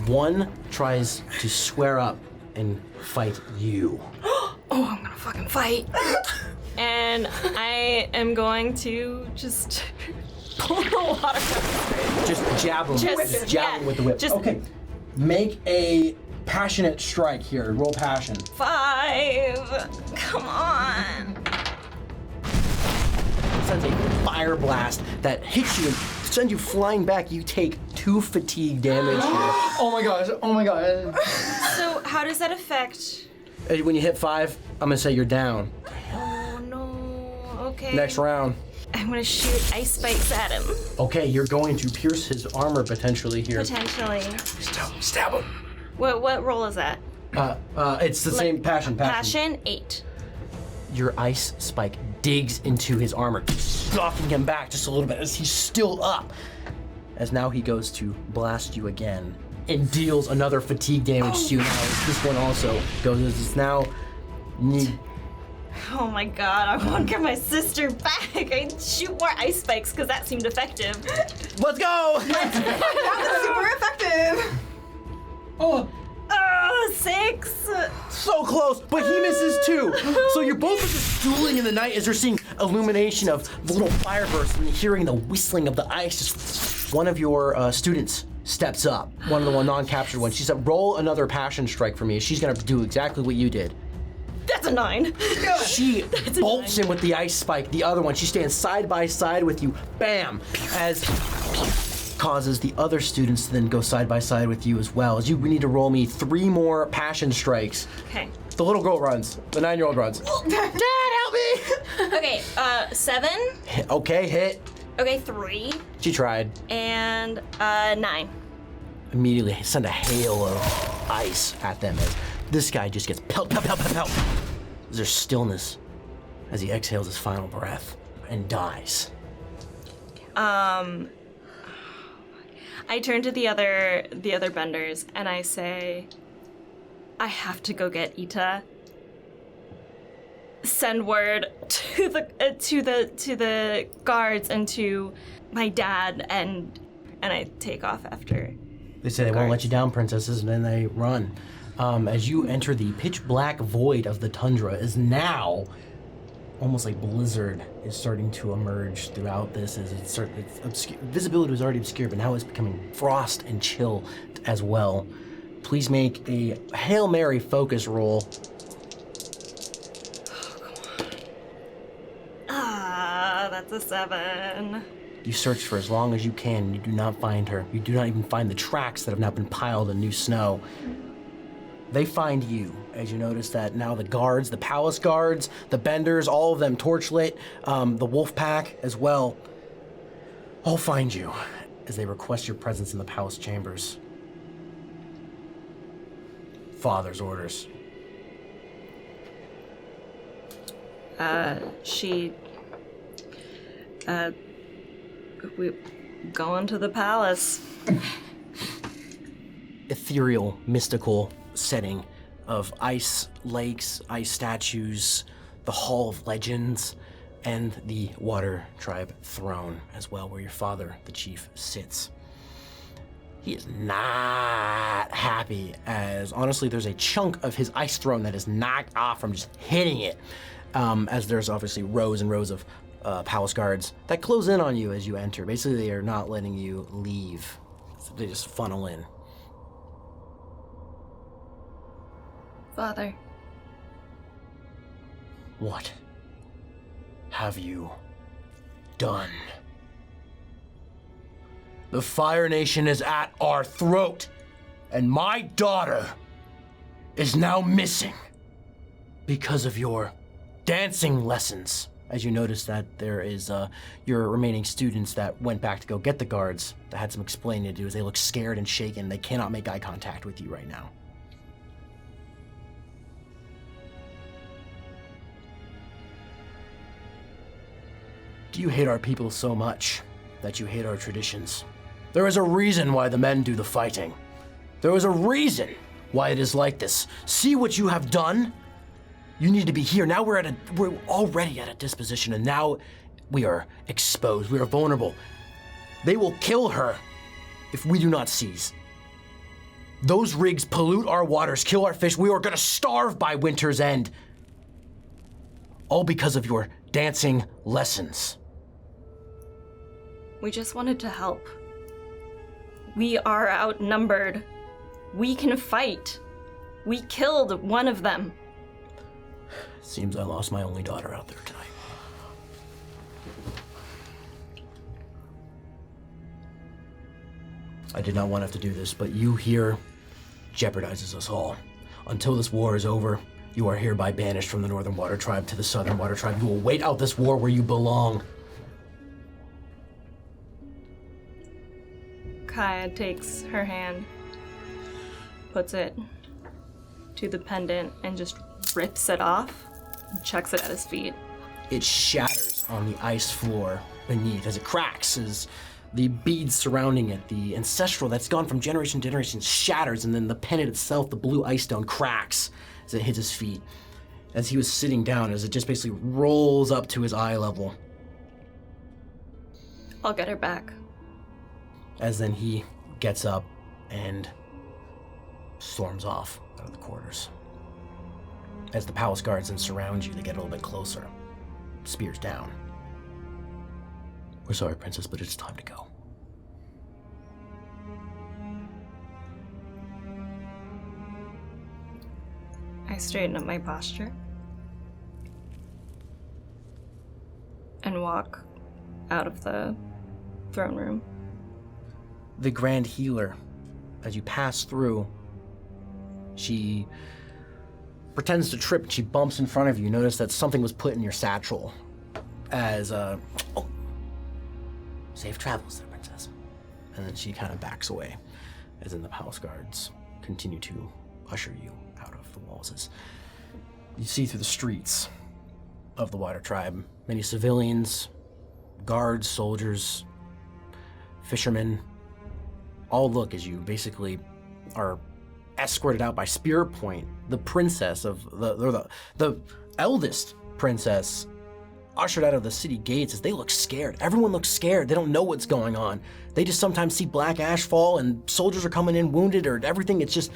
One tries to square up and fight you. Oh, I'm gonna fucking fight. And I am going to just pull the water. Just jab him. Just- jab him with the whip. just- Okay. Make a passionate strike here. Roll passion. 5. Come on. Sends a fire blast that hits you and sends you flying back. You take 2 fatigue damage here. Oh my gosh, oh my god. So how does that affect? When you hit 5, I'm gonna say you're down. Oh no. Okay. Next round. I'm gonna shoot ice spikes at him. Okay, you're going to pierce his armor potentially here. Potentially. Stab him. What roll is that? It's the same passion. Passion 8. Your ice spike digs into his armor, knocking him back just a little bit as he's still up. As now he goes to blast you again and deals another fatigue damage to you. Now this one also goes. It's now. Oh my god, I want to get my sister back. I shoot more ice spikes because that seemed effective. Let's go! Super effective. Oh, 6. So close, but he misses too. So you're both just dueling in the night as you're seeing illumination of the little fire bursts and hearing the whistling of the ice. Just one of your students steps up, one of the non-captured ones. She said, roll another passion strike for me. She's gonna do exactly what you did. That's a 9. She bolts him with the ice spike. The other one, she stands side by side with you. Bam! As causes the other students to then go side by side with you as well. As you need to roll me 3 more passion strikes. Okay. The little girl runs. The 9-year-old runs. Dad, help me! Okay, 7. Okay, hit. Okay, 3. She tried. And 9. Immediately send a hail of ice at them as this guy just gets pelt, pelt, pelt, pelt, pelt. There's stillness as he exhales his final breath and dies. I turn to the other benders and I say, I have to go get Ita. Send word to the guards and to my dad, and I take off after. They say they won't let you down, princesses, and then they run. As you enter the pitch black void of the tundra, is now almost like blizzard is starting to emerge throughout this. As visibility was already obscure, but now it's becoming frost and chill as well. Please make a Hail Mary focus roll. That's a 7. You search for as long as you can, and you do not find her. You do not even find the tracks that have now been piled in new snow. They find you, as you notice that now the guards, the palace guards, the benders, all of them torchlit, the wolf pack as well, all find you as they request your presence in the palace chambers. Father's orders. We going to the palace. Ethereal, mystical setting of ice lakes, ice statues, the Hall of Legends, and the Water Tribe throne as well, where your father, the chief, sits. He is not happy, as honestly there's a chunk of his ice throne that is knocked off from just hitting it, as there's obviously rows and rows of palace guards that close in on you as you enter. Basically, they are not letting you leave. So they just funnel in. Father. What have you done? The Fire Nation is at our throat, and my daughter is now missing because of your dancing lessons. As you notice that there is your remaining students that went back to go get the guards that had some explaining to do, as they look scared and shaken. They cannot make eye contact with you right now. Do you hate our people so much that you hate our traditions? There is a reason why the men do the fighting. There is a reason why it is like this. See what you have done? You need to be here. Now we're already at a disposition, and now we are exposed. We are vulnerable. They will kill her if we do not seize. Those rigs pollute our waters, kill our fish. We are gonna starve by winter's end. All because of your dancing lessons. We just wanted to help. We are outnumbered. We can fight. We killed one of them. Seems I lost my only daughter out there tonight. I did not want to have to do this, but you here jeopardizes us all. Until this war is over, you are hereby banished from the Northern Water Tribe to the Southern Water Tribe. You will wait out this war where you belong. Kaya takes her hand, puts it to the pendant, and just rips it off and chucks it at his feet. It shatters on the ice floor beneath as it cracks, as the beads surrounding it, the ancestral that's gone from generation to generation, shatters, and then the pendant itself, the blue ice stone, cracks as it hits his feet. As he was sitting down, as it just basically rolls up to his eye level. I'll get her back. As then he gets up and storms off out of the quarters. As the palace guards then surround you, they get a little bit closer. Spears down. We're sorry, Princess, but it's time to go. I straighten up my posture and walk out of the throne room. The Grand Healer, as you pass through, she pretends to trip and she bumps in front of you. You notice that something was put in your satchel as, safe travels there, Princess. And then she kind of backs away, as in the palace guards continue to usher you out of the walls. As you see through the streets of the Water Tribe, many civilians, guards, soldiers, fishermen, all look as you basically are escorted out by Spirit Point, the princess of the eldest princess, ushered out of the city gates. As they look scared. Everyone looks scared. They don't know what's going on. They just sometimes see black ash fall and soldiers are coming in wounded or everything. It's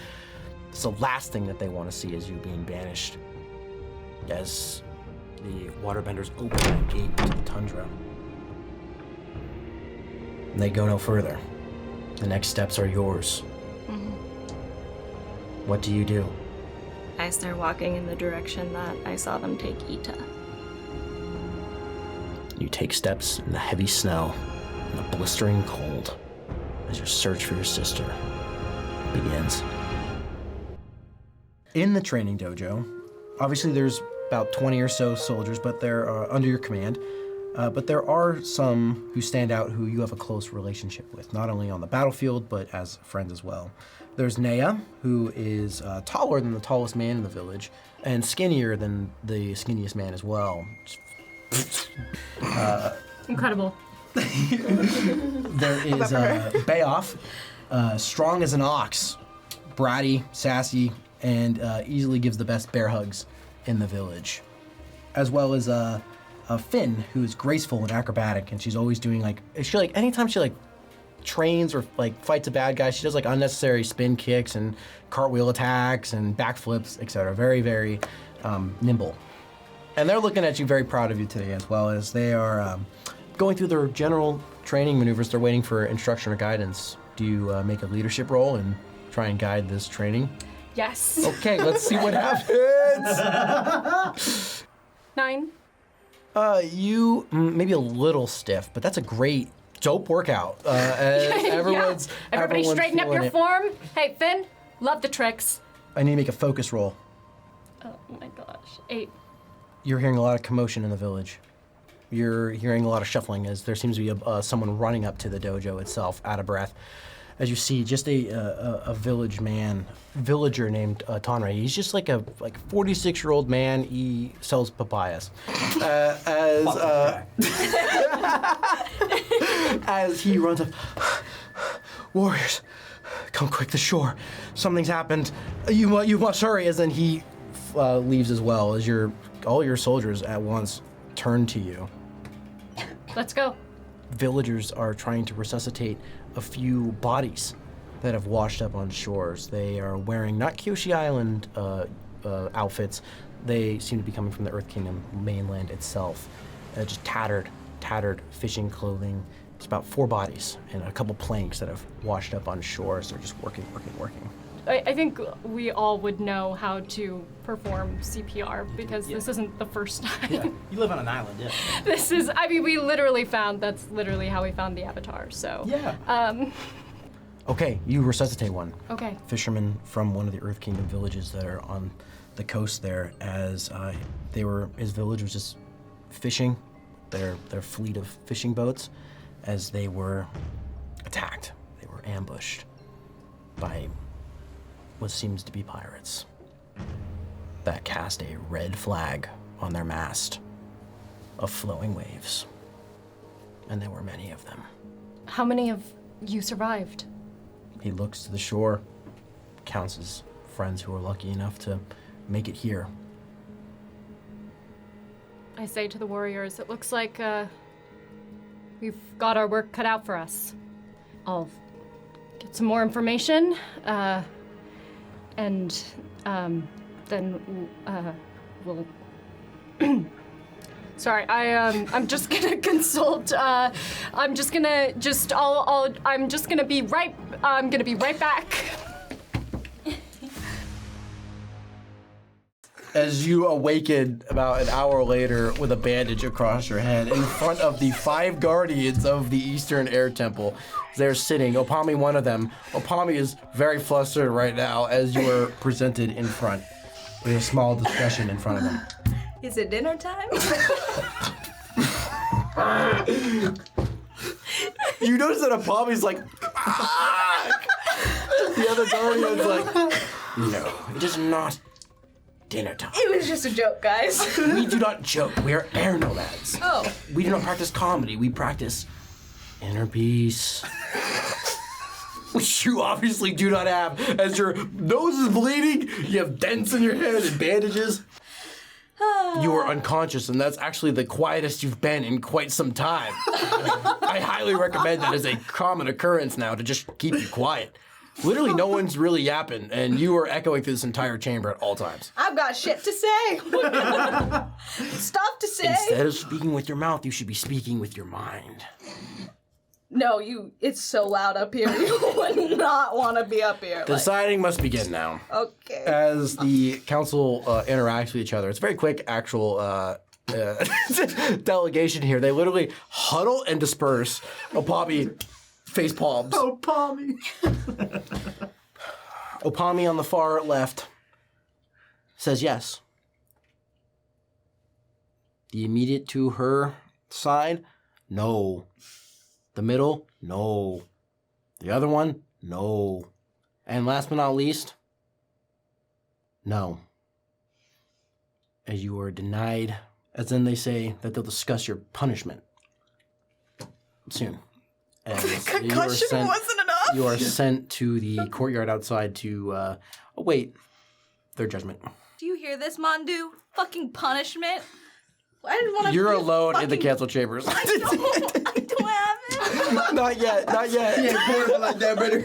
the last thing that they want to see is you being banished. As the waterbenders open the gate to the tundra. And they go no further. The next steps are yours. What do you do? I start walking in the direction that I saw them take Ita. You take steps in the heavy snow and the blistering cold as your search for your sister begins. In the training dojo, obviously there's about 20 or so soldiers, but they're under your command. But there are some who stand out who you have a close relationship with, not only on the battlefield, but as friends as well. There's Naya, who is taller than the tallest man in the village, and skinnier than the skinniest man as well. Incredible. There is Bayoff, strong as an ox, bratty, sassy, and easily gives the best bear hugs in the village. As well as Finn, who is graceful and acrobatic, and she's always doing anytime she trains or fights a bad guy, she does unnecessary spin kicks and cartwheel attacks and backflips, etc. Very, very nimble. And they're looking at you, very proud of you today, as well as they are going through their general training maneuvers. They're waiting for instruction or guidance. Do you make a leadership role and try and guide this training? Yes. Okay, let's see what happens. 9. You maybe a little stiff, but that's a great, dope workout. Everyone's Everybody straighten up feeling your it. form. Hey, Finn, love the tricks. I need to make a focus roll. Oh my gosh. 8. You're hearing a lot of commotion in the village. You're hearing a lot of shuffling as there seems to be someone running up to the dojo itself, out of breath. As you see, just a villager named Tonray. He's just like a 46-year-old man. He sells papayas. As he runs up, warriors, come quick, the shore. Something's happened. You must hurry. As then he leaves as well. As all your soldiers at once turn to you. Let's go. Villagers are trying to resuscitate a few bodies that have washed up on shores. They are wearing not Kyoshi Island outfits. They seem to be coming from the Earth Kingdom mainland itself. Just tattered fishing clothing. It's about 4 bodies and a couple planks that have washed up on shores. They're just working. I think we all would know how to perform CPR because this isn't the first time. Yeah, you live on an island, yeah. We literally that's literally how we found the Avatar, so. Yeah. Okay, you resuscitate one. Okay. Fishermen from one of the Earth Kingdom villages that are on the coast there, as his village was just fishing, their fleet of fishing boats, as they were attacked. They were ambushed by what seems to be pirates that cast a red flag on their mast of flowing waves. And there were many of them. How many of you survived? He looks to the shore, counts his friends who were lucky enough to make it here. I say to the warriors, it looks like we've got our work cut out for us. I'll get some more information, and then we'll. Sorry, I'm just gonna consult. I'm gonna be right back. As you awaken about an hour later with a bandage across your head in front of the 5 guardians of the Eastern Air Temple. They're sitting, Opami one of them. Opami is very flustered right now as you are presented in front with a small discussion in front of them. Is it dinner time? You notice that Opami's like, the other guardian's like, no, it is not dinner time. It was just a joke, guys. We do not joke. We are air nomads. Oh. We do not practice comedy. We practice inner peace. Which you obviously do not have, as your nose is bleeding, you have dents in your head and bandages. You are unconscious, and that's actually the quietest you've been in quite some time. I highly recommend that as a common occurrence now to just keep you quiet. Literally, no one's really yapping, and you are echoing through this entire chamber at all times. I've got shit to say. Stuff to say. Instead of speaking with your mouth, you should be speaking with your mind. No, it's so loud up here. You would not want to be up here. Deciding must begin now. Okay. As the council interacts with each other, it's a very quick actual delegation here. They literally huddle and disperse. Opami face palms. Opami. Opami on the far left says yes. The immediate to her side, no. The middle, no. The other one, no. And last but not least, no. As you are denied, as then they say that they'll discuss your punishment soon. As Concussion wasn't enough. You are sent to the courtyard outside to await their judgment. Do you hear this, Mondu? Fucking punishment. I didn't want to. You're alone in the council chambers. I don't have it. Not yet. He ain't pouring it like that, brother.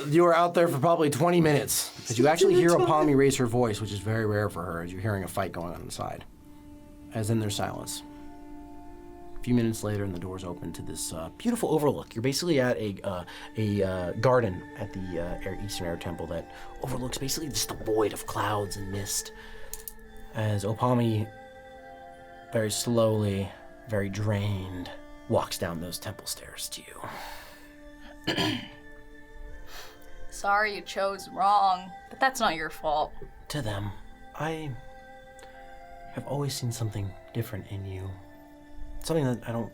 You are out there for probably 20 minutes. As you actually hear Opami raise her voice, which is very rare for her, as you're hearing a fight going on inside. As in there's silence. A few minutes later, and the doors open to this beautiful overlook. You're basically at a garden at the Eastern Air Temple that overlooks basically just the void of clouds and mist. As Opami, very slowly, very drained, walks down those temple stairs to you. Sorry you chose wrong, but that's not your fault. To them, I have always seen something different in you. Something that I don't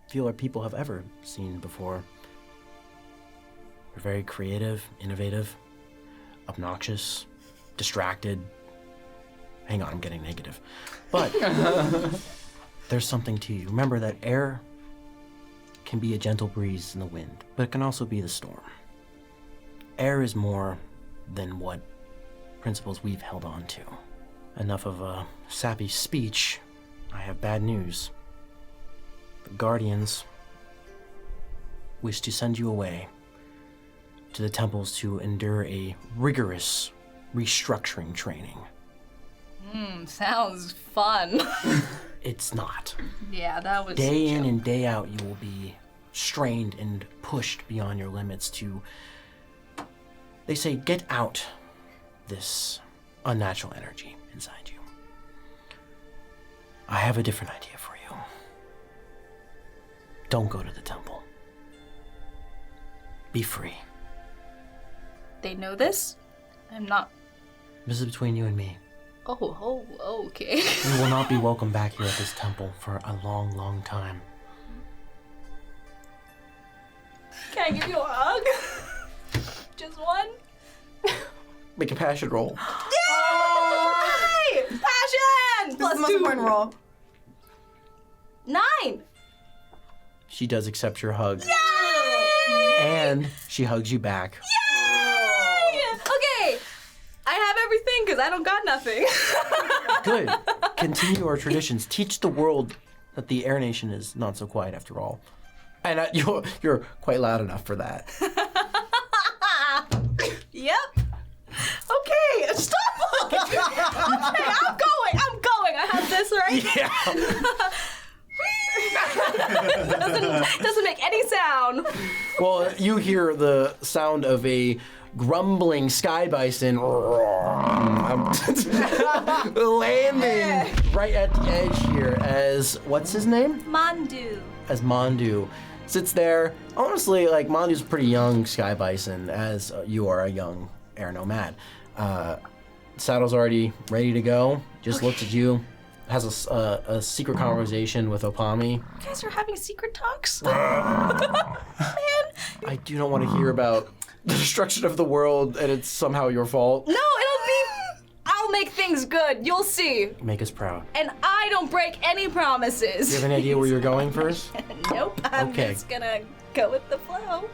feel our people have ever seen before. You're very creative, innovative, obnoxious, distracted. Hang on, I'm getting negative. But there's something to you. Remember that air can be a gentle breeze in the wind, but it can also be the storm. Air is more than what principles we've held on to. Enough of a sappy speech. I have bad news. The Guardians wish to send you away to the temples to endure a rigorous restructuring training. Sounds fun. It's not. Yeah, that was Day in and day out, you will be strained and pushed beyond your limits to, they say, get out this unnatural energy inside you. I have a different idea for you. Don't go to the temple. Be free. They know this? I'm not. This is between you and me. Oh, okay. You will not be welcome back here at this temple for a long, long time. Can I give you a hug? Just one? Make a passion roll. Yay! Passion! Plus the most important roll. 9! She does accept your hug. Yay! And she hugs you back. Yay! Okay, I have everything because I don't got nothing. Good. Continue our traditions. Teach the world that the Air Nation is not so quiet after all. And you're quite loud enough for that. Yep. Okay, stop looking. Okay, I'm going. I have this, right? Yeah. Doesn't make any sound. Well, you hear the sound of a grumbling sky bison landing right at the edge here as, what's his name? Mandu. As Mondu sits there. Honestly, like, Mondu's a pretty young sky bison, as you are a young air nomad. Saddle's already ready to go. Just looks at you. Has a secret conversation with Opami. You guys are having secret talks? I do not want to hear about the destruction of the world and it's somehow your fault. No, I'll make things good. You'll see. Make us proud. And I don't break any promises. Do you have any idea where you're going first? Nope. I'm Okay. just gonna go with the flow.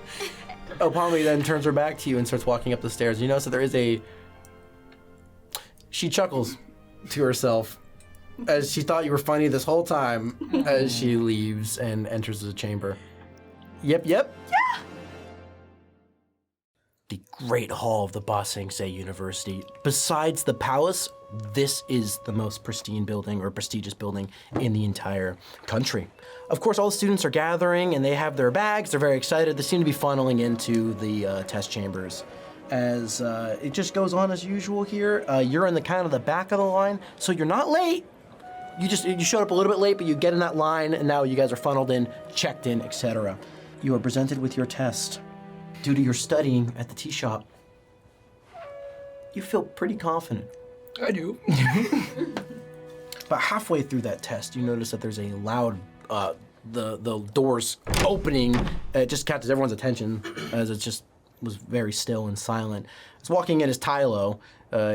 Opami then turns her back to you and starts walking up the stairs. You notice that there is she chuckles to herself as she thought you were funny this whole time as she leaves and enters the chamber. Yep. Yeah! The Great Hall of the Ba Sing Se University. Besides the palace, this is the most pristine building or prestigious building in the entire country. Of course, all the students are gathering and they have their bags. They're very excited. They seem to be funneling into the test chambers. As it just goes on as usual here. You're in the kind of the back of the line, so you're not late. You showed up a little bit late, but you get in that line, and now you guys are funneled in, checked in, etc. You are presented with your test. Due to your studying at the tea shop, you feel pretty confident. I do. About halfway through that test, you notice that there's a loud, the doors opening. It just catches everyone's attention as it just was very still and silent. As walking in is Tylo.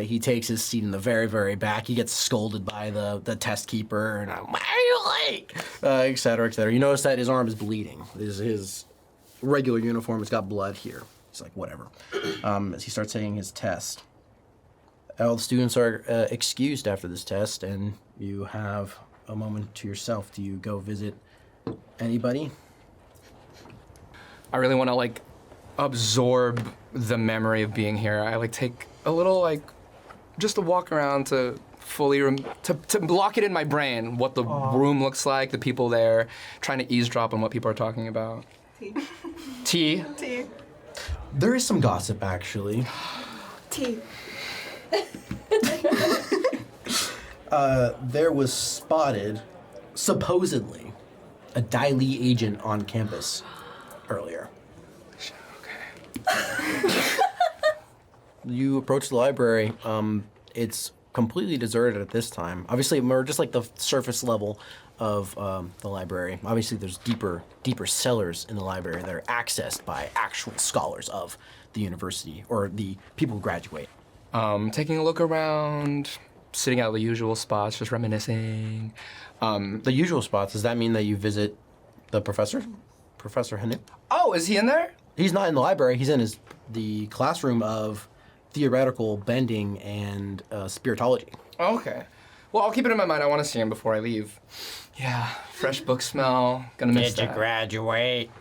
He takes his seat in the very, very back. He gets scolded by the test keeper, and why are you late? Et cetera, et cetera. You notice that his arm is bleeding. His regular uniform has got blood here. He's like, whatever. As he starts saying his test. All the students are excused after this test, and you have a moment to yourself. Do you go visit anybody? I really want to absorb the memory of being here. I take a little just a walk around to fully to block it in my brain what the room looks like, the people there, trying to eavesdrop on what people are talking about. Tea. There is some gossip, actually. Tea. There was spotted, supposedly, a Dai Li agent on campus earlier. You approach the library. It's completely deserted at this time. Obviously, we're just the surface level of the library. Obviously, there's deeper cellars in the library that are accessed by actual scholars of the university or the people who graduate. Taking a look around, sitting out the usual spots, just reminiscing. The usual spots, does that mean that you visit the professor? Professor Hanip? Oh, is he in there? He's not in the library. He's in the classroom of theoretical bending and spiritology. Okay. Well, I'll keep it in my mind. I want to see him before I leave. Yeah, fresh book smell. Gonna miss that. graduate?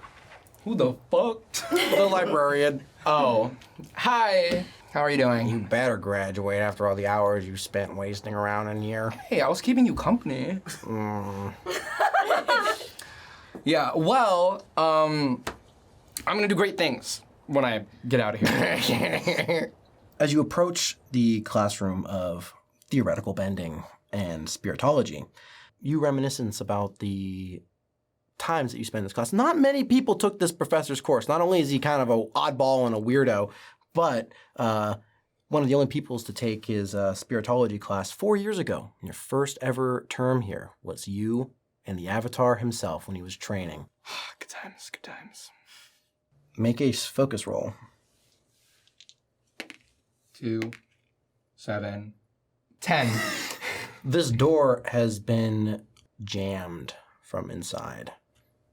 Who the fuck? The librarian. Oh, hi. How are you doing? You better graduate after all the hours you spent wasting around in here. Hey, I was keeping you company. Yeah, well, I'm gonna do great things when I get out of here. As you approach the classroom of theoretical bending and spiritology, you reminiscence about the times that you spent in this class. Not many people took this professor's course. Not only is he kind of an oddball and a weirdo, but one of the only peoples to take his spiritology class 4 years ago. Your first ever term here was you and the Avatar himself when he was training. Good times, good times. Make a focus roll. 2, 7, 10. This door has been jammed from inside.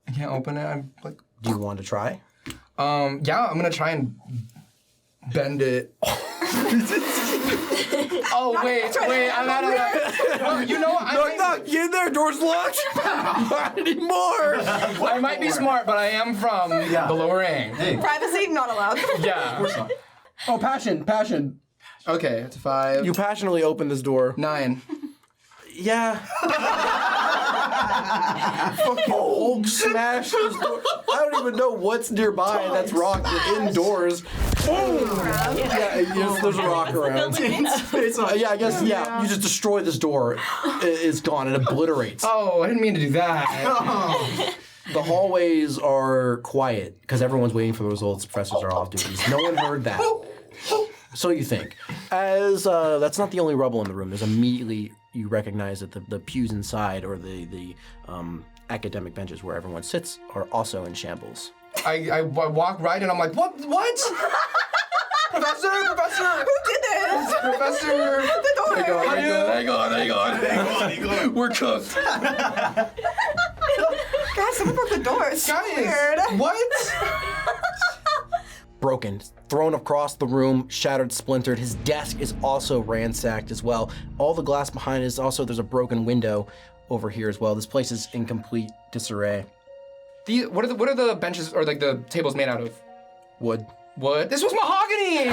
I can't open it. I'm like, Do you want to try? yeah, I'm gonna try and bend it. Oh wait, I'm out of that. Well, you know, Knock, get in there, door's locked. Not anymore. I might be smart, but I am from the lower ring. Hey. Privacy not allowed. Yeah. Oh, passion. Okay, it's 5. You passionately open this door. 9. Yeah. Fucking Hulk smash this door. I don't even know what's nearby that's rocked indoors. Boom! Yeah, yes, there's a rock around. Yeah, I guess, yeah, you just destroy this door. It's gone. It obliterates. Oh, I didn't mean to do that. The hallways are quiet because everyone's waiting for the results. Professors are off duties. No one heard that. So you think. As that's not the only rubble in the room. There's immediately, you recognize that the pews inside or the academic benches where everyone sits are also in shambles. I walk right in. I'm like, what? Professor! Who did this? Professor! The door. Hang on. We're cooked. Guys, someone broke the door. It's weird. What? Broken, thrown across the room, shattered, splintered. His desk is also ransacked as well. All the glass behind is also, there's a broken window over here as well. This place is in complete disarray. What are the benches or like the tables made out of? Wood. What? This was mahogany!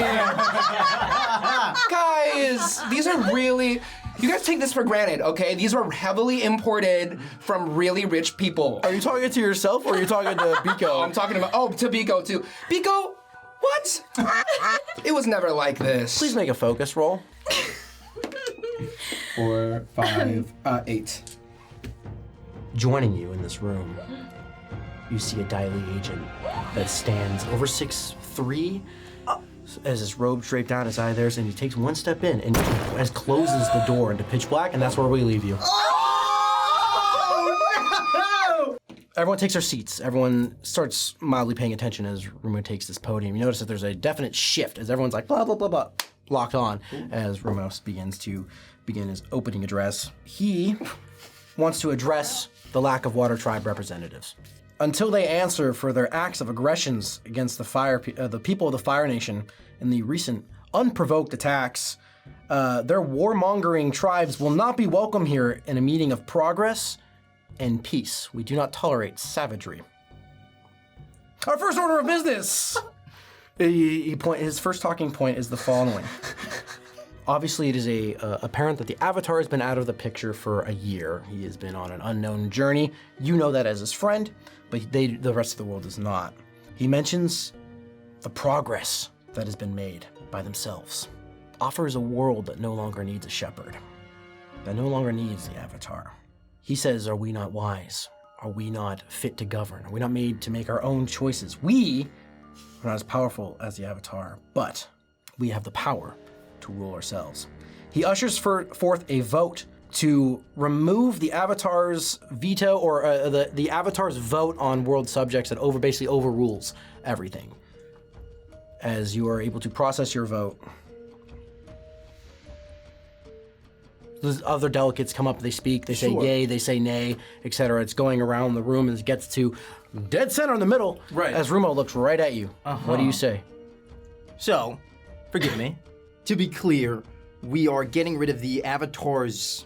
Guys, these are really... You guys take this for granted, okay? These are heavily imported from really rich people. Are you talking to yourself or are you talking to Biko? I'm talking about... to Biko, too. Biko, what? It was never like this. Please make a focus roll. 4, 5, 8. Joining you in this room, you see a Daily agent that stands over 6'3", as his robe draped down his eye there, and he takes one step in and as closes the door into pitch black, and that's where we leave you. Oh, no! Everyone takes their seats. Everyone starts mildly paying attention as Rumo takes this podium. You notice that there's a definite shift as everyone's like blah blah blah blah locked on as Rumos begins to begin his opening address. He wants to address the lack of Water Tribe representatives. Until they answer for their acts of aggressions against the people of the Fire Nation in the recent unprovoked attacks, their warmongering tribes will not be welcome here in a meeting of progress and peace. We do not tolerate savagery. Our first order of business! His first talking point is the following. Obviously, it is apparent that the Avatar has been out of the picture for a year. He has been on an unknown journey. You know that as his friend, but the rest of the world does not. He mentions the progress that has been made by themselves. Offers a world that no longer needs a shepherd, that no longer needs the Avatar. He says, are we not wise? Are we not fit to govern? Are we not made to make our own choices? We are not as powerful as the Avatar, but we have the power to rule ourselves. He ushers forth a vote to remove the Avatar's veto, or the Avatar's vote on world subjects that basically overrules everything. As you are able to process your vote, the other delegates come up, they speak, they say yay, they say nay, etc. It's going around the room and it gets to dead center in the middle. Right. As Rumo looks right at you. What do you say? So, forgive me. To be clear, we are getting rid of the Avatar's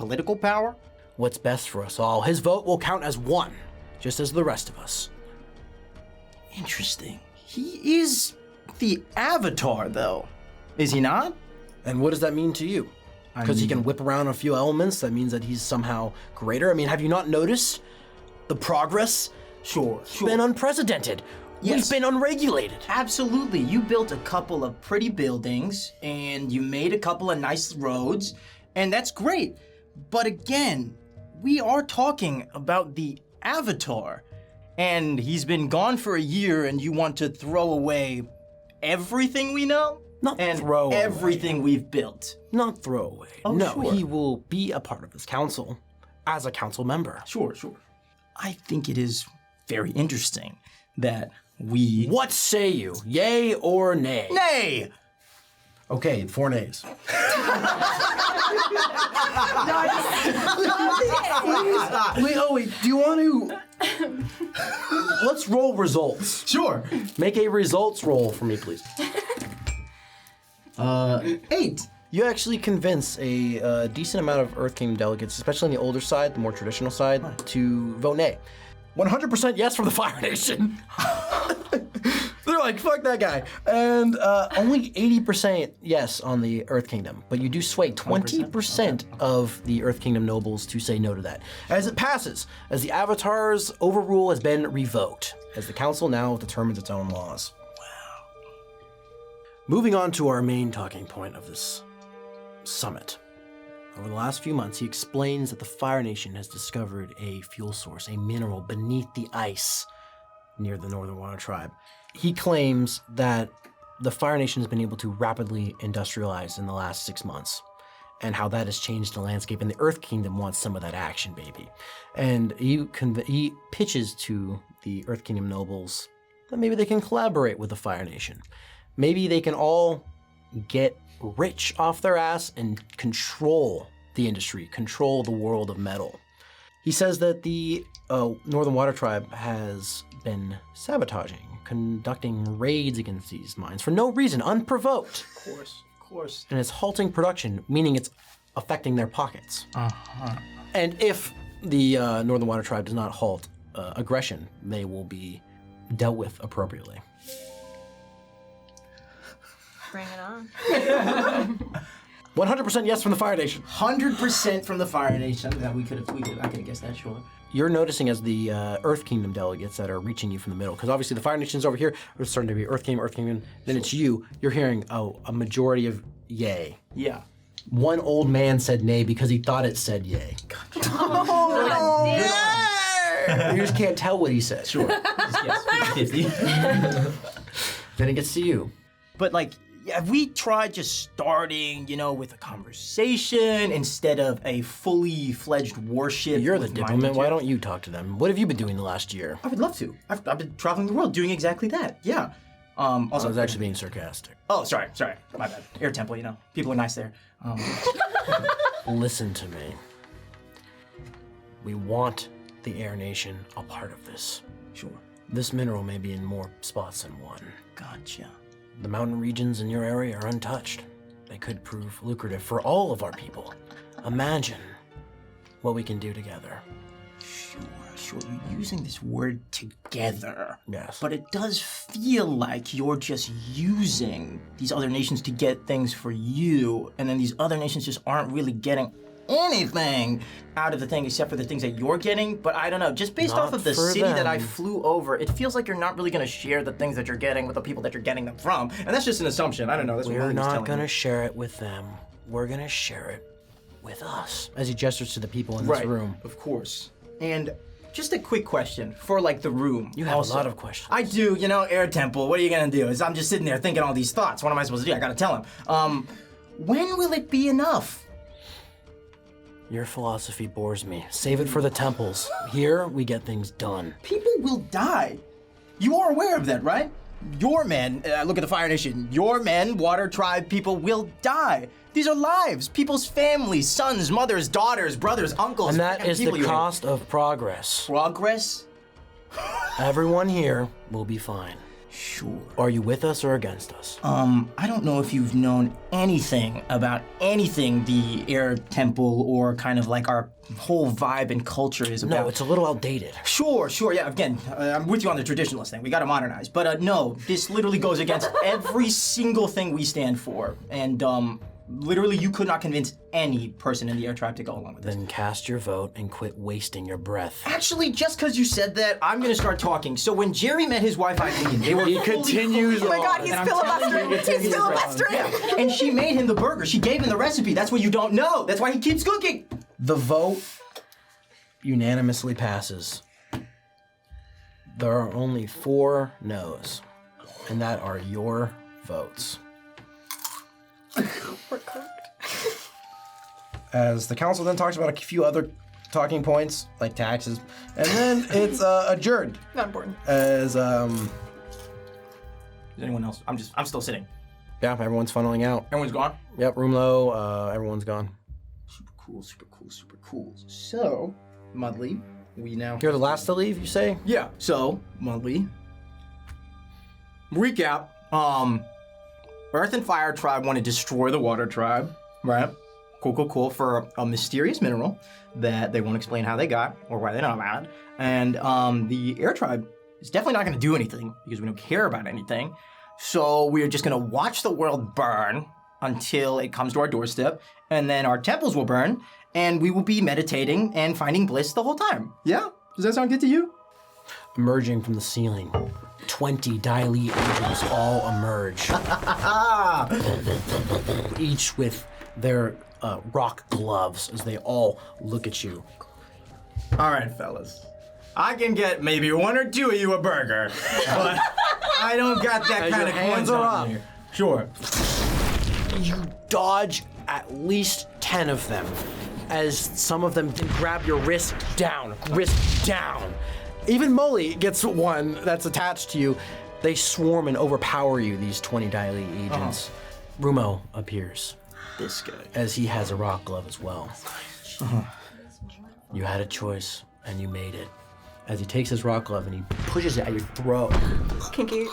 political power? What's best for us all. His vote will count as one, just as the rest of us. Interesting. He is the Avatar, though, is he not? And what does that mean to you? Because he can whip around a few elements, that means that he's somehow greater? I mean, have you not noticed the progress? Sure. It's been unprecedented. Yes. We've been unregulated. Absolutely. You built a couple of pretty buildings, and you made a couple of nice roads, and that's great. But again, we are talking about the Avatar, and he's been gone for a year, and you want to throw away everything we know? Not and throw away. everything we've built. Not throw away. Oh, no, sure. he will be a part of this council as a council member. Sure. I think it is very interesting that we... What say you? Yay or nay? Nay! Okay, 4 nays. Wait, do you want to... Let's roll results. Sure. Make a results roll for me, please. 8. You actually convince a decent amount of Earth Kingdom delegates, especially on the older side, the more traditional side, to vote nay. 100% yes for the Fire Nation. They're like, fuck that guy. And only 80% yes on the Earth Kingdom. But you do sway 20% of the Earth Kingdom nobles to say no to that. As it passes, as the Avatar's overrule has been revoked, as the council now determines its own laws. Wow. Moving on to our main talking point of this summit. Over the last few months, he explains that the Fire Nation has discovered a fuel source, a mineral beneath the ice near the Northern Water Tribe. He claims that the Fire Nation has been able to rapidly industrialize in the last 6 months, and how that has changed the landscape, and the Earth Kingdom wants some of that action, baby. And he pitches to the Earth Kingdom nobles that maybe they can collaborate with the Fire Nation. Maybe they can all get rich off their ass and control the industry, control the world of metal. He says that the Northern Water Tribe has been sabotaging, conducting raids against these mines for no reason, unprovoked. Of course. And it's halting production, meaning it's affecting their pockets. And if the Northern Water Tribe does not halt aggression, they will be dealt with appropriately. Bring it on. 100% yes from the Fire Nation. 100% from the Fire Nation. That I could have guessed that, sure. You're noticing as the Earth Kingdom delegates that are reaching you from the middle, because obviously the Fire Nation's over here, there's starting to be Earth Kingdom, then it's you. You're hearing, a majority of yay. Yeah. One old man said nay because he thought it said yay. You just can't tell what he said. Sure. Yes, 50. Then it gets to you. But have we tried just starting, with a conversation instead of a fully fledged warship? You're the with diplomat. mining Why jets? don't you talk to them? What have you been doing the last year? I would love to. I've been traveling the world doing exactly that. Yeah. I Also, was actually being sarcastic. Oh, sorry. My bad. Air Temple, people are nice there. Listen to me. We want the Air Nation a part of this. Sure. This mineral may be in more spots than one. Gotcha. The mountain regions in your area are untouched. They could prove lucrative for all of our people. Imagine what we can do together. Sure. You're using this word together. Yes. But it does feel like you're just using these other nations to get things for you, and then these other nations just aren't really getting anything out of the thing except for the things that you're getting. But I don't know, just based Not off of the for city that I them. flew over, it feels like you're not really going to share the things that you're getting with the people that you're getting them from. And that's just an assumption. I don't know. That's what We're Willie was not telling gonna me. share it with them. We're gonna share it with us. As he gestures to the people in this room. Of course. And just a quick question for the room. You have also. a lot of questions. I do, Air Temple. What are you gonna do? I'm just sitting there thinking all these thoughts. What am I supposed to do? I gotta tell him. When will it be enough? Your philosophy bores me. Save it for the temples. Here, we get things done. People will die. You are aware of that, right? Your men, look at the Fire Nation. Your men, Water Tribe people, will die. These are lives. People's families, sons, mothers, daughters, brothers, uncles. And that fucking is the people you hate. cost of progress. Progress? Everyone here will be fine. Sure. Are you with us or against us? I don't know if you've known anything about anything the Air Temple or kind of like our whole vibe and culture is about. No, it's a little outdated. Sure, yeah, again, I'm with you on the traditionalist thing. We gotta modernize. But no, this literally goes against every single thing we stand for. And literally you could not convince any person in the Air Tribe to go along with this. Then cast your vote and quit wasting your breath. Actually, just because you said that, I'm gonna start talking. So when Jerry met his wife Eileen, they were He continues Oh my god, he's filibustering. He's filibustering. Yeah, and she made him the burger. She gave him the recipe. That's what you don't know. That's why he keeps cooking. The vote unanimously passes. There are only 4 no's, and that are your votes. As the council then talks about a few other talking points, like taxes, and then it's adjourned. Not important. As Is anyone else? I'm still sitting. yeah, everyone's funneling out. Everyone's gone? Yep, room low, everyone's gone. Super cool. So, Mudley, we now... You're the last to leave, you say? Yeah, so, Mudley. Recap. Earth and Fire Tribe want to destroy the Water Tribe, right? Cool, for a mysterious mineral that they won't explain how they got or why they know about it. And the Air Tribe is definitely not going to do anything because we don't care about anything. So we're just going to watch the world burn until it comes to our doorstep, and then our temples will burn, and we will be meditating and finding bliss the whole time. Yeah? Does that sound good to you? Emerging from the ceiling, 20 Dai agents all emerge. Each with their rock gloves as they all look at you. All right, fellas. I can get maybe 1 or 2 of you a burger, but I don't got that As kind your of hands coins are on up. me. Sure. You dodge at least 10 of them as some of them grab your wrist down. Even Molly gets one that's attached to you. They swarm and overpower you, these 20 Dai agents. Rumo appears. This guy. As he has a rock glove as well. You had a choice, and you made it. As he takes his rock glove and he pushes it at your throat. Kinky.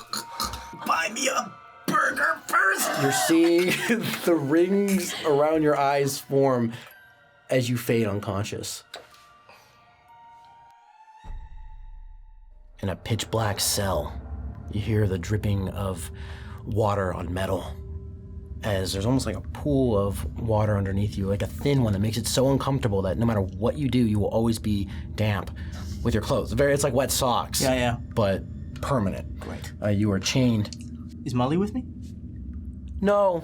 Buy me a burger first. You're seeing the rings around your eyes form as you fade unconscious. In a pitch black cell, you hear the dripping of water on metal. As there's almost like a pool of water underneath you, like a thin one that makes it so uncomfortable that no matter what you do, you will always be damp with your clothes. It's like wet socks. Yeah. But permanent. Great. You are chained. Is Molly with me? No.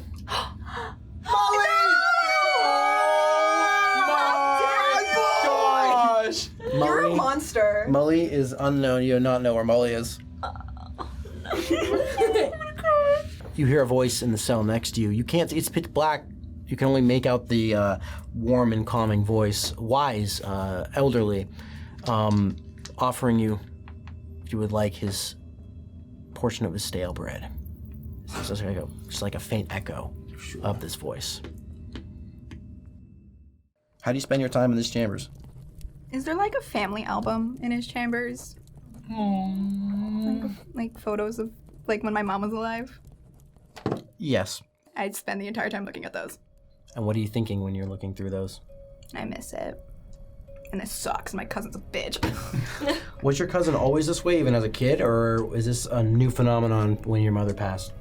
You're a monster. Molly is unknown. You do not know where Molly is. You hear a voice in the cell next to you. You can't see, it's pitch black. You can only make out the warm and calming voice. Wise, elderly, offering you, if you would like, his portion of his stale bread. It's just like a faint echo of this voice. How do you spend your time in these chambers? Is there like a family album in his chambers? Like photos of like when my mom was alive? Yes. I'd spend the entire time looking at those. And what are you thinking when you're looking through those? I miss it. And this sucks. My cousin's a bitch. Was your cousin always this way, even as a kid, or is this a new phenomenon when your mother passed?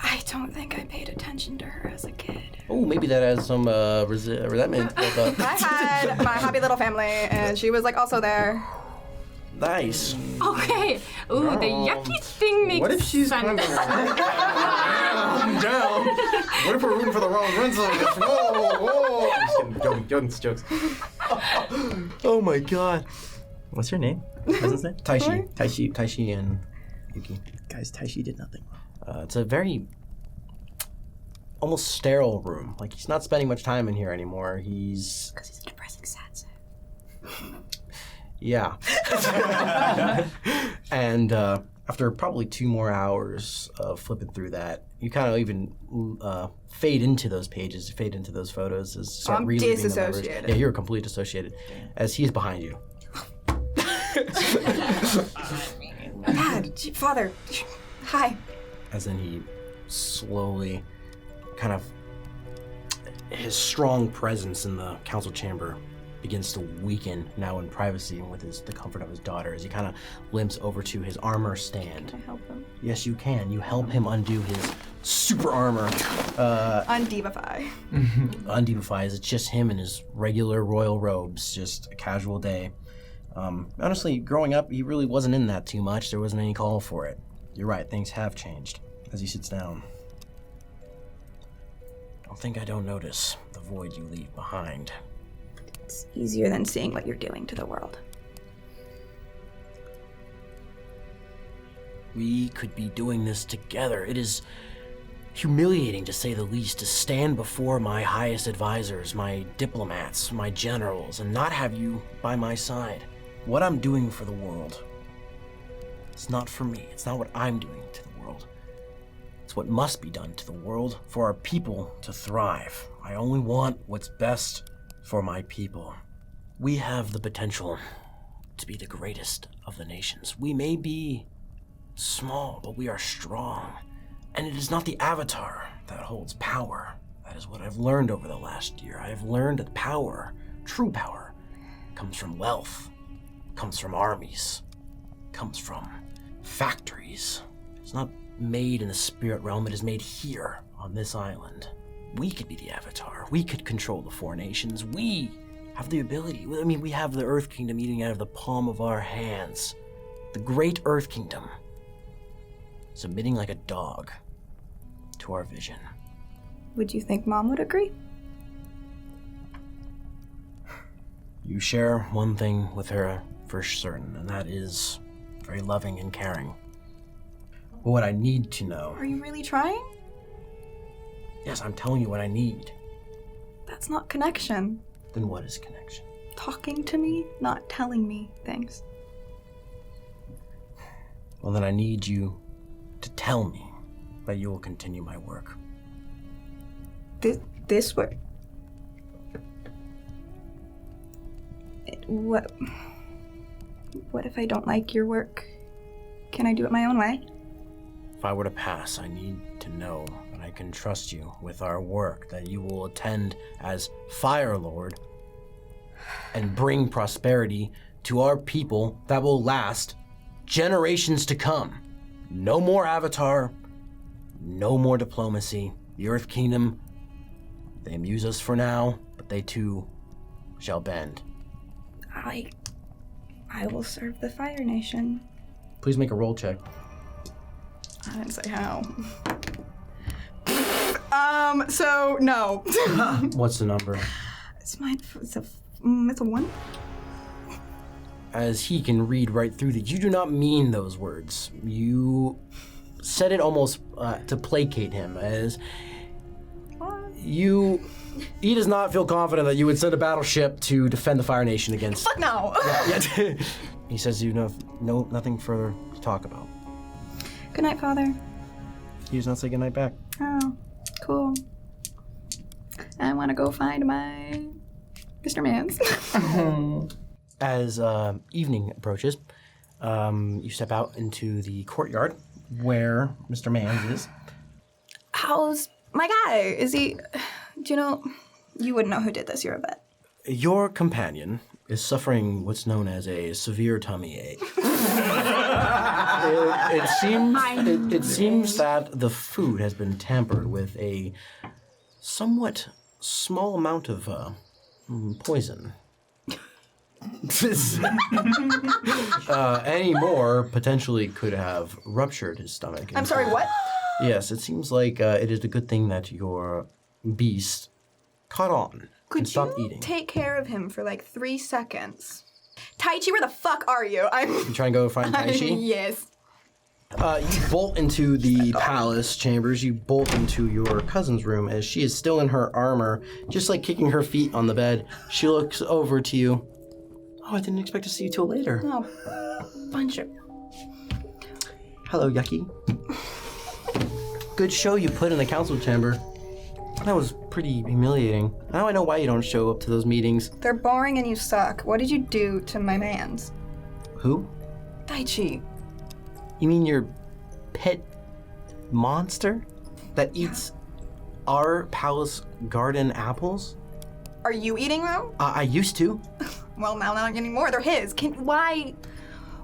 I don't think I paid attention to her as a kid. Oh, maybe that has some resentment built up. I had my happy little family, and she was like also there. Nice. Okay. Ooh, the yucky thing makes What if she's sense. kind of down? What if we're rooting for the wrong Renzo? Whoa. Just jokes. Oh my god. What's your name? Cousin's name? Taishi and Yuki. Guys, Taishi did nothing. It's a very almost sterile room. Like, he's not spending much time in here anymore. Because he's a depressing sad sack. Yeah. And after probably 2 more hours of flipping through that, you kind of even fade into those pages, fade into those photos. Start I'm reliving the memories. disassociated. Yeah, you're completely dissociated. As he's behind you. Dad, Father, Hi. As then he slowly kind of, his strong presence in the council chamber begins to weaken now in privacy and with the comfort of his daughter as he kind of limps over to his armor stand. Can I help him? Yes, you can. You help him undo his super armor. Undevify. Undevifies. It's just him in his regular royal robes, just a casual day. Honestly, growing up, he really wasn't in that too much. There wasn't any call for it. You're right, things have changed. As he sits down. Don't think I don't notice the void you leave behind. It's easier than seeing what you're doing to the world. We could be doing this together. It is humiliating, to say the least, to stand before my highest advisors, my diplomats, my generals, and not have you by my side. What I'm doing for the world, it's not for me. It's not what I'm doing to the world. It's what must be done to the world for our people to thrive. I only want what's best for my people. We have the potential to be the greatest of the nations. We may be small, but we are strong. And it is not the Avatar that holds power. That is what I've learned over the last year. I have learned that power, true power, comes from wealth, comes from armies, comes from factories. It's not made in the spirit realm, it is made here on this island. We could be the Avatar. We could control the four nations. We have the ability. I mean, we have the Earth Kingdom eating out of the palm of our hands. The great Earth Kingdom, submitting like a dog to our vision. Would you think Mom would agree? You share one thing with her for certain, and that is very loving and caring. But what I need to know... Are you really trying? Yes, I'm telling you what I need. That's not connection. Then what is connection? Talking to me, not telling me things. Well, then I need you to tell me that you will continue my work. This work? What if I don't like your work? Can I do it my own way? If I were to pass, I need to know that I can trust you with our work, that you will attend as Fire Lord and bring prosperity to our people that will last generations to come. No more Avatar, no more diplomacy. The Earth Kingdom, they amuse us for now, but they too shall bend. I will serve the Fire Nation. Please make a roll check. I didn't say how. So no. What's the number? It's a 1. As he can read right through that, you do not mean those words. You said it almost to placate him, as he does not feel confident that you would send a battleship to defend the Fire Nation against... Fuck no! Yeah. He says you know nothing further to talk about. Good night, Father. He does not say goodnight back. Oh, cool. I want to go find my Mr. Mans. As evening approaches, you step out into the courtyard where Mr. Mans is. How's my guy? Is he... Do you know... You wouldn't know who did this. You're a vet. Your companion is suffering what's known as a severe tummy ache. It seems that the food has been tampered with a somewhat small amount of poison. Any more potentially could have ruptured his stomach. I'm sorry, what? Yes, it seems like it is a good thing that your beast caught on and Could stopped you eating. take care of him for like 3 seconds? Taichi, where the fuck are you? You trying to go find Taichi? Yes. You bolt into the palace chambers. You bolt into your cousin's room as she is still in her armor, just like kicking her feet on the bed. She looks over to you. Oh, I didn't expect to see you till later. Oh, bunch of... Hello, Yucky. Good show you put in the council chamber. That was pretty humiliating. Now I know why you don't show up to those meetings. They're boring and you suck. What did you do to my mans? Who? Taichi. You mean your pet monster that eats our palace garden apples? Are you eating them? I used to. Well, now not anymore. They're his. Why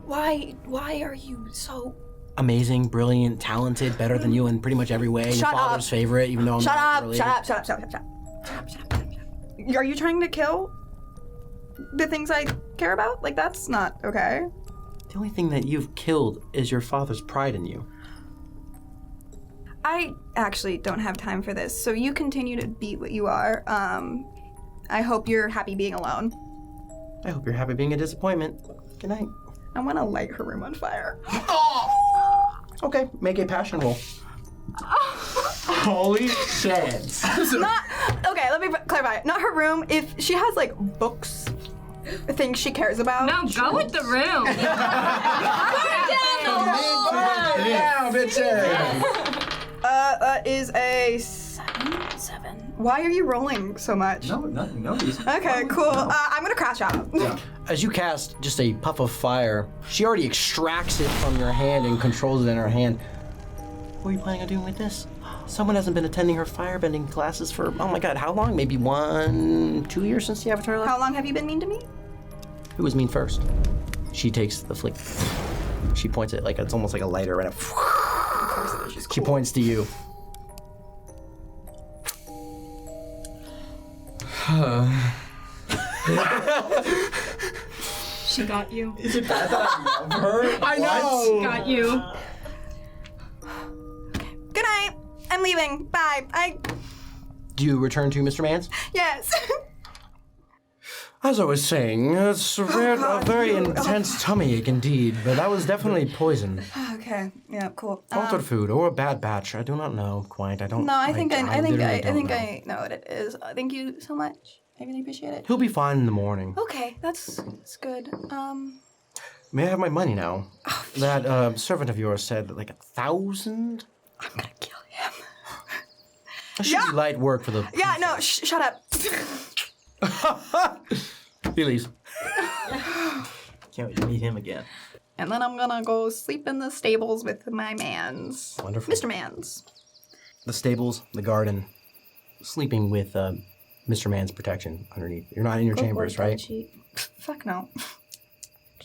are you so... Amazing, brilliant, talented, better than you in pretty much every way. Shut Your up. father's favorite, even though I'm Shut not up, related. shut up. Are you trying to kill the things I care about? Like, that's not okay. The only thing that you've killed is your father's pride in you. I actually don't have time for this, so you continue to be what you are. I hope you're happy being alone. I hope you're happy being a disappointment. Good night. I want to light her room on fire. Okay, make a passion roll. Holy shit. Okay, let me clarify. Not her room. If she has, like, books, things she cares about. No, go with the room. Yeah, bitches. That is a 7. Why are you rolling so much? No reason. Okay, cool. I'm gonna crash out. As you cast just a puff of fire, she already extracts it from your hand and controls it in her hand. What are you planning on doing with this? Someone hasn't been attending her firebending classes for, oh my god, how long? Maybe 1-2 years since the Avatar left? How long have you been mean to me? Who was mean first? She takes the flick. She points it like it's almost like a lighter and she points to you. She got you. Is it bad that I love her? I know! Got you. Good night. I'm leaving. Bye. Do you return to Mr. Mans? Yes. As I was saying, it's a very intense tummy ache indeed, but that was definitely poison. Okay. Yeah. Cool. Altered food or a bad batch. I do not know quite. I don't. No, I think I literally don't know. I know what it is. Thank you so much. I really appreciate it. He'll be fine in the morning. Okay, that's good. May I have my money now? That servant of yours said like 1,000. I'm gonna kill him. That should be light work for the. Yeah. No. Shut up. He leaves. Can't wait to meet him again. And then I'm gonna go sleep in the stables with my mans. Wonderful. Mr. Mans. The stables, the garden, sleeping with Mr. Man's protection underneath. You're not in your chambers, right? Daichi. Fuck no.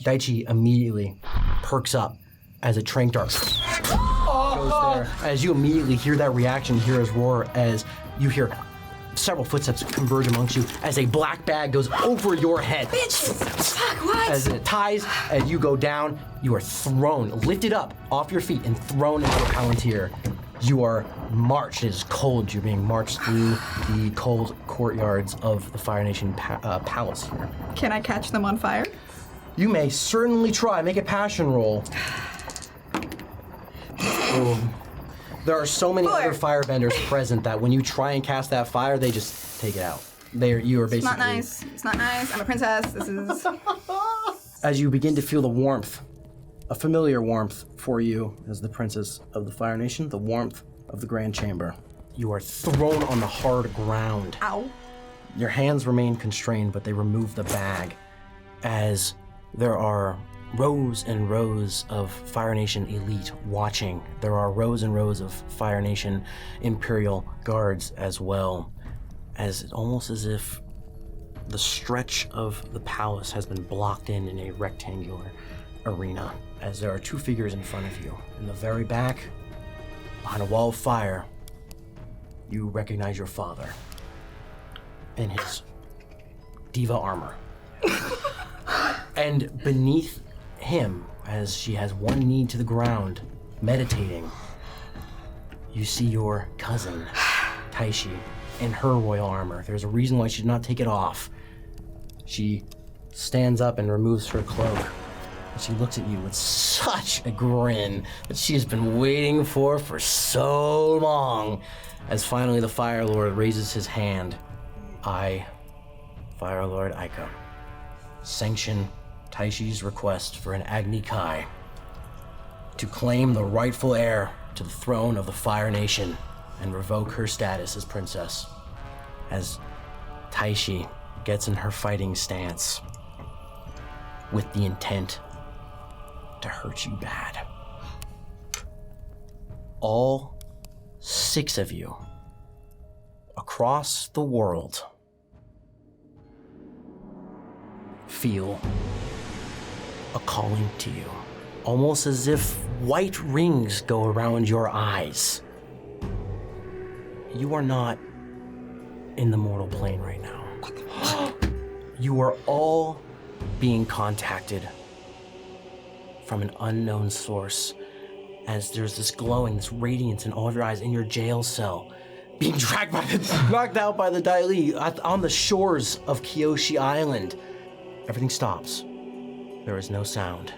Daichi immediately perks up as a trank dart goes there. As you immediately hear that reaction, hear his roar, as you hear several footsteps converge amongst you as a black bag goes over your head. Bitch! Fuck, what? As it ties, as you go down, you are thrown, lifted up off your feet and thrown into a palantir. You are marched. It is cold. You're being marched through the cold courtyards of the Fire Nation palace here. Can I catch them on fire? You may certainly try. Make a passion roll. There are so many other firebenders present that when you try and cast that fire, they just take it out. You are basically. It's not nice. It's not nice. I'm a princess. This is. As you begin to feel the warmth, a familiar warmth for you as the princess of the Fire Nation, the warmth of the Grand Chamber. You are thrown on the hard ground. Ow. Your hands remain constrained, but they remove the bag as there are rows and rows of Fire Nation elite watching. There are rows and rows of Fire Nation Imperial guards as well, as almost as if the stretch of the palace has been blocked in a rectangular arena, as there are two figures in front of you. In the very back, behind a wall of fire, you recognize your father in his diva armor. And beneath him, as she has one knee to the ground, meditating, you see your cousin, Taishi, in her royal armor. There's a reason why she did not take it off. She stands up and removes her cloak. And she looks at you with such a grin that she has been waiting for so long. As finally the Fire Lord raises his hand. I, Fire Lord Aika, sanction Taishi's request for an Agni Kai to claim the rightful heir to the throne of the Fire Nation and revoke her status as princess. As Taishi gets in her fighting stance with the intent to hurt you bad. All 6 of you across the world feel a calling to you, almost as if white rings go around your eyes. You are not in the mortal plane right now. You are all being contacted from an unknown source, as there's this glowing, this radiance in all of your eyes in your jail cell, being dragged out by the Daili on the shores of Kyoshi Island. Everything stops. There is no sound,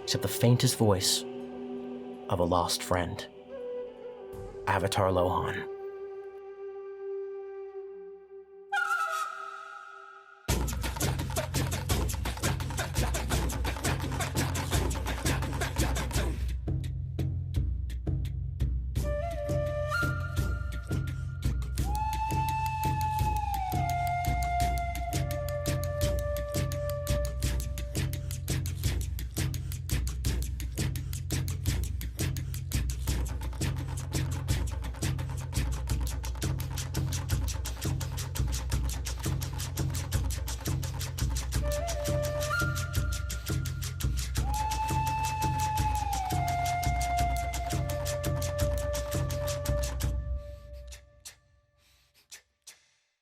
except the faintest voice of a lost friend. Avatar Lohan.